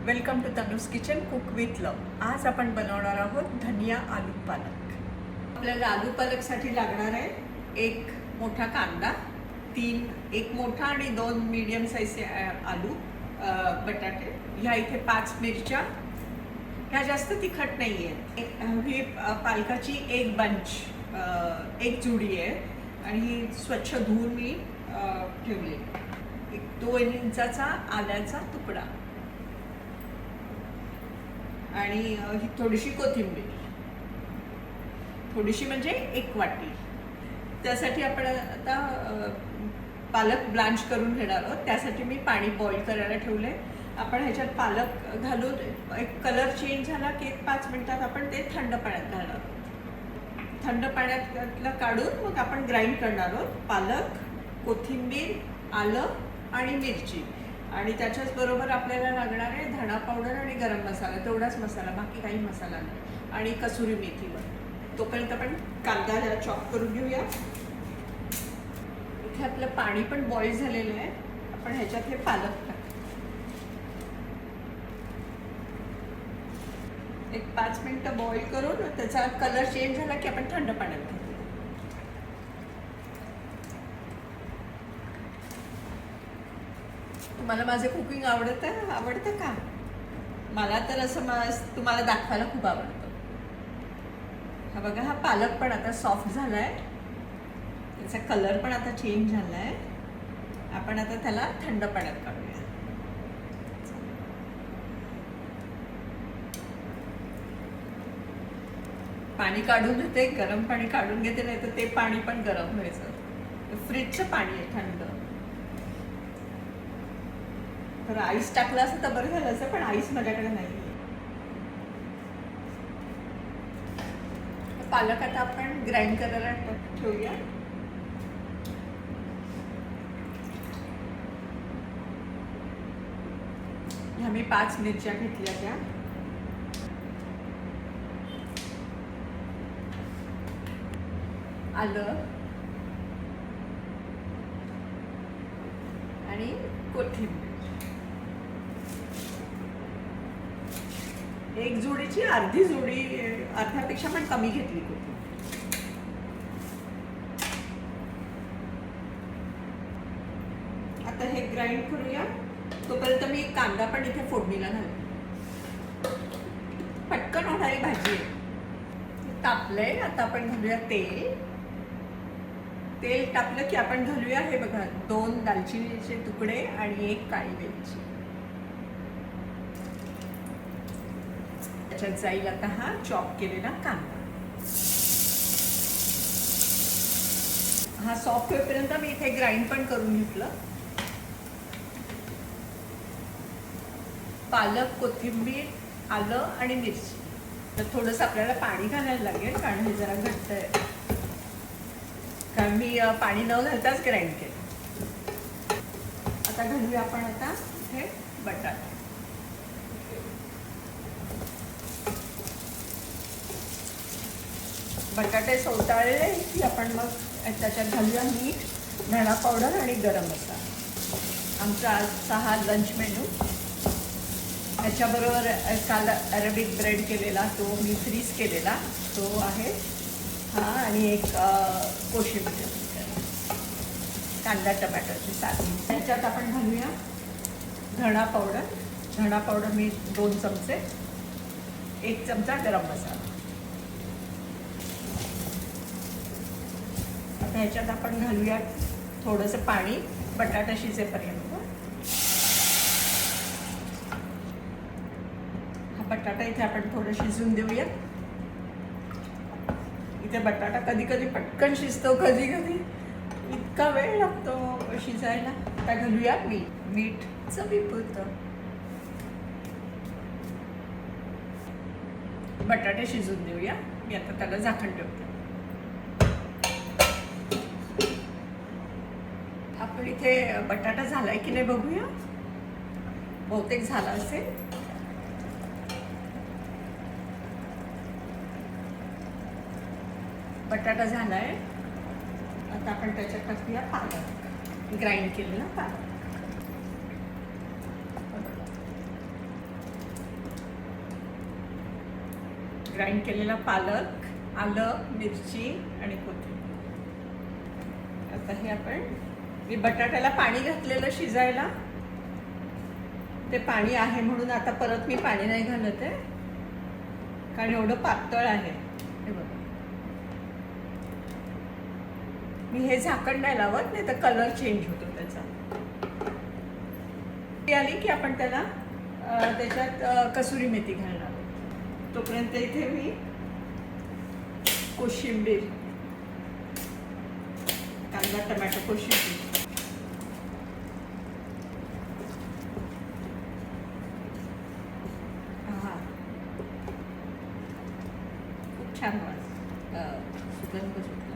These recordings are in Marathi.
Welcome to Tanuj kitchen cook with love. आज आपण बनवणार आहोत धनिया आलू पालक। आपल्याला आलू पालकसाठी लागणार आहे एक मोठा कांदा, एक मोठा आणि 2 मीडियम साईजचे आलू, बटाटे, ह्या इथे 5 मिरच्या, ह्या जास्त तिखट नाही आहे। ही पालकाची एक बंच, एक जुडी आहे आणि ही स्वच्छ धुवून मी ठेवली। एक 2 इंचाचा आल्याचा तुकडा आणि ही थोडीशी कोथिंबीर, थोडीशी म्हणजे 1 वाटी। त्यासाठी आपण आता पालक ब्लांच करून घेणार आहोत। त्यासाठी मी पाणी बॉईल करायला ठेवले। आपण ह्याच्यात पालक घालून एक कलर चेंज झाला की 5 मिनिटात आपण ते थंड पाण्यात घालणार आहोत। थंड पाण्यातलं काढून मग आपण ग्राइंड करणार आहोत पालक, कोथिंबीर, आलं आणि मिरची। आणि त्याच्याच बरोबर आपल्याला लागणार आहे धणा पावडर आणि गरम मसाला, तेवढाच मसाला, बाकी काही मसाला नाही, आणि कसुरी मेथीवर। तोपर्यंत आपण कांदा चॉप करून घेऊया। इथे आपलं पाणी पण बॉईल झालेलं आहे। आपण ह्याच्यात हे पालक टाकू। एक 5 मिनिटं बॉईल करून त्याचा कलर चेंज झाला की आपण थंड पाण्यात घालू। तुम्हाला माझे कुकिंग आवडतं का? मला तर असं तुम्हाला दाखवायला खूप आवडतं। हा बघा, हा पालक पण आता सॉफ्ट झालाय, त्याचा कलर पण आता चेंज झालाय। आपण आता त्याला थंड पाण्यात काढूया। पाणी काढून घेते, गरम पाणी काढून घेते, नाही तर ते पाणी पण गरम व्हायचं। फ्रीजचं पाणी आहे थंड। तर आईस टाकलं असं तर बरं झालं असं, पण आईस माझ्याकडे नाही। पालक आता आपण ग्राइंड करायला ठेवूया। ह्या मी 5 मिरच्या घेतल्या, त्या आलं आणि कोथिंबीर। एक जोडीची अर्धी जोडी, अर्ध्यापेक्षा पण कमी घेतली कोथिंबीर। आता हे ग्राइंड करूया। तोपर्यंत मी कांदा पण इथे फोडणीला घालते। पटकन होणारी भाजी आहे। तापलंय, आता आपण घालूया तेल। तेल टाकलं की आपण घालूया हे बघा 2 दालचिनीचे तुकडे आणि 1 काळी वेलची। त्याच्यात जाईल आता हा चॉप केलेला कांदा। हा सॉफ्ट होईपर्यंत मी इथे ग्राइंड पण करून घेतलं। पालक, कोथिंबीर, आलं आणि मिरची। तर थोडंसं आपल्याला पाणी घालायला लागेल, कारण हे जरा घट्ट आहे, कारण मी पाणी न घालताच ग्राइंड केलं। आता घालूया आपण आता हे बटाटे। बटाटे सोलताळले की आपण मग त्याच्यात घालूया मीठ, धणा पावडर आणि गरम मसाला। आमचा आजचा हा लंच मेनू। ह्याच्याबरोबर काल अरेबिक ब्रेड केलेला, तो मी फ्रीज केलेला, तो आहे हा, आणि एक कोशिंबीर, कांदा टमॅटोची साधी। ह्याच्यात आपण घालूया धणा पावडर। धणा पावडर मी 2 चमचे, 1 चमचा गरम मसाला। आता ह्याच्यात आपण घालूया थोडंसं पाणी, बटाटा शिजेपर्यंत। हा बटाटा इथे आपण थोडं शिजून देऊया। इथे बटाटा कधी कधी पटकन शिजतो, कधी कधी इतका वेळ लागतो शिजायला। आता घालूया मीठ चवीपुरतं। बटाटे शिजून देऊया। मी आता त्याला झाकण ठेवते। आपण इथे बटाटा झालाय की नाही बघूया। बहुतेक झाला असेल। बटाटा झालाय। आता आपण त्याच्यात टाकूया पालक, ग्राइंड केलेला पालक। ग्राइंड केलेला पालक, आलं, मिरची आणि कोथिंबीर. आता हे मी बटाट्याला पाणी घातलेलं शिजायला, ते पाणी आहे म्हणून आता परत मी पाणी नाही घालत आहे, कारण एवढं पातळ आहे. हे बघा, मी हे झाकण नाही लावत, नाही तर कलर चेंज होतो त्याचा. ती आली की आपण त्याला त्याच्यात कसुरी मेथी घालणार. तोपर्यंत इथे मी कोशिंबीर, कांदा टमॅटो कोशिंबीर, खूप छान सुगंध सुटला.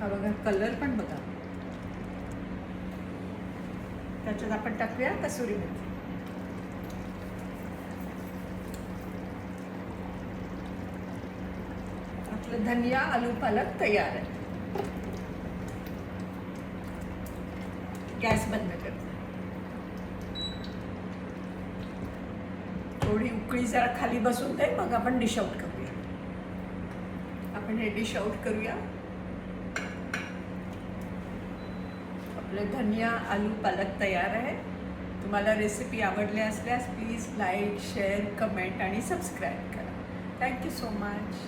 हा बघा, कलर पण बघा. त्याच्यात आपण टाकूया कसुरी मेथी. आपलं धनिया आलू पालक तयार आहे. गॅस बंद करते. थोडी उकळी जरा खाली बसून दे, मग आपण डिश आउट करूया. आपण हे डिश आउट करूया. आपलं धनिया आलू पालक तयार आहे. तुम्हाला रेसिपी आवडली असल्यास प्लीज लाईक, शेअर, कमेंट आणि सबस्क्राईब करा. Thank you so much.